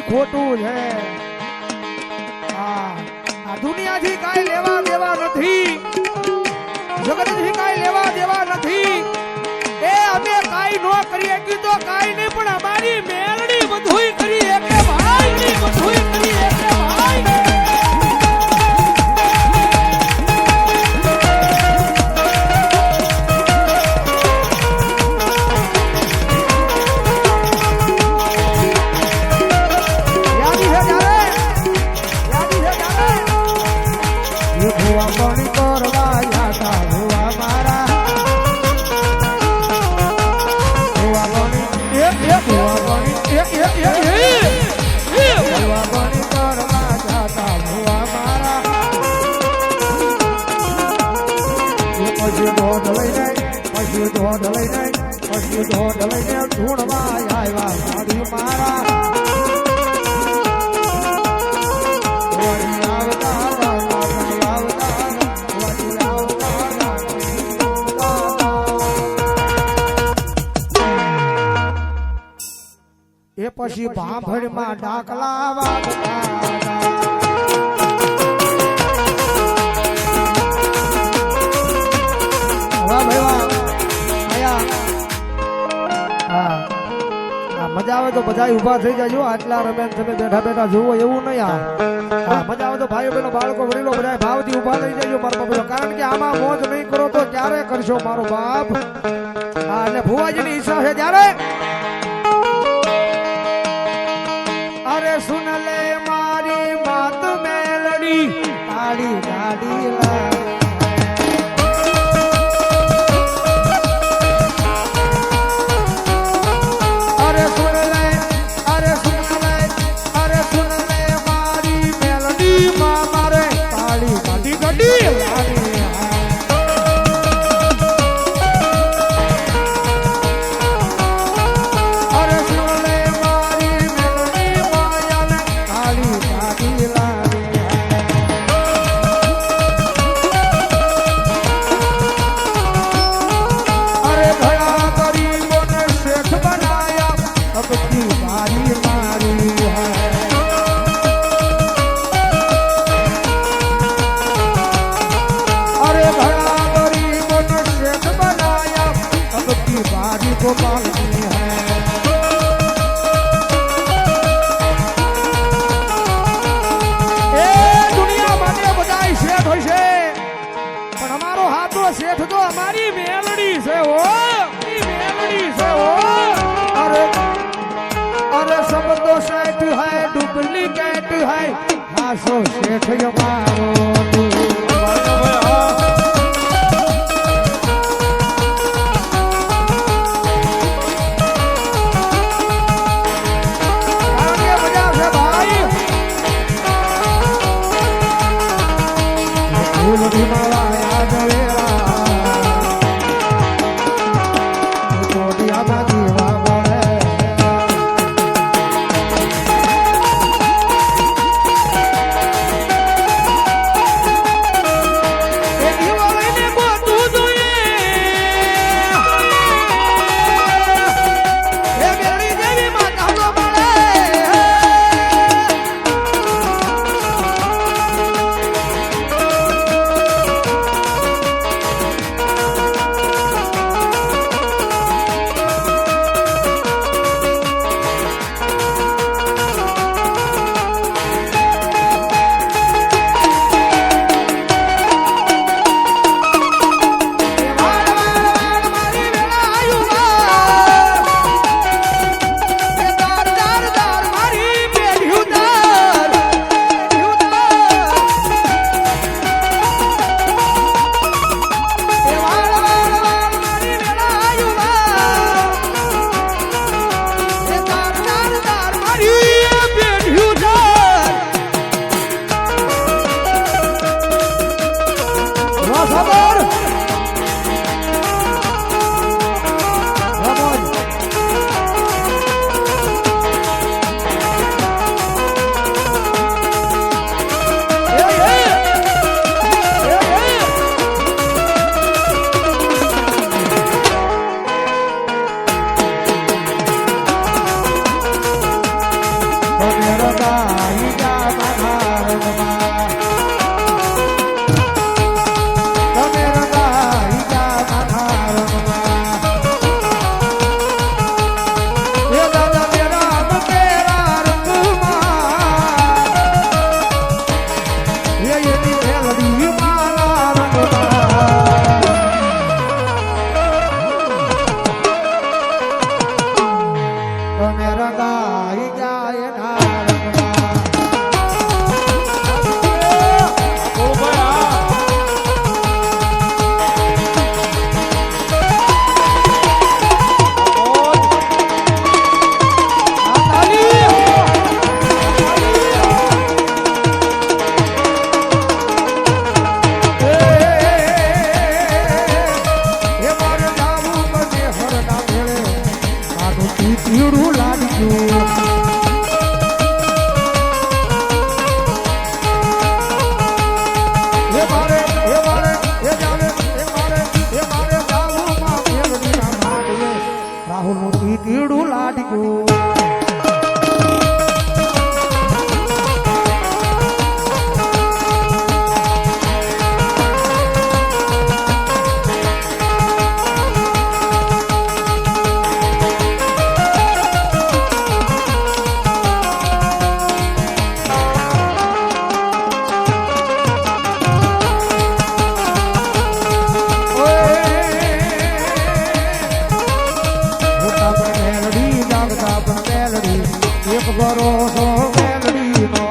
ખોટું છે. આ દુનિયાથી કાંઈ લેવા દેવા નથી, જગતથી કાંઈ લેવા દેવા નથી. એ અમે કાંઈ ન કરી શકી તો કાંઈ નહીં, પણ અમારી મેલડી બધુંય કરી શકે ભાઈ, બધુંય કરી શકે ભાઈ. એ પછી ભાંભળમાં ડાકલા વાગતા મજા આવે તો બધા ઉભા થઈ જાજો. આટલા રમે તમે બેઠા બેઠા જુઓ એવું નહીં. મજા આવે તો ભાઈઓ બહેનો બાળકો વડીલો બધા ભાવથી ઉભા થઈ જાજો મારો બાપુ, કારણ કે આમાં મોજ નહીં કરો તો ક્યારે કરશો મારો બાપ. એટલે ભુવાજીની ઈચ્છા છે ત્યારે અરે સુન લે મારી માત મેલડી તાળી ગાડી શેઠ તો અમારી મેલડી છે હો, મેલડી છે હો. અરે सब तो सेठ है डुप्लीकेट है, हासो सेठ हमारो વાટક્યું એક ભરોસો મેલડીનો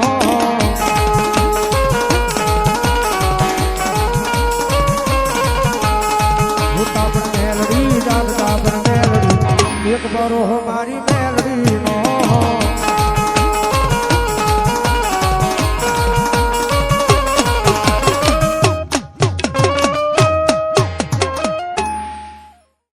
ભૂતા પણ મેલડી જાગતા પણ મેલડી એક ભરોસો મારી મેલડીનો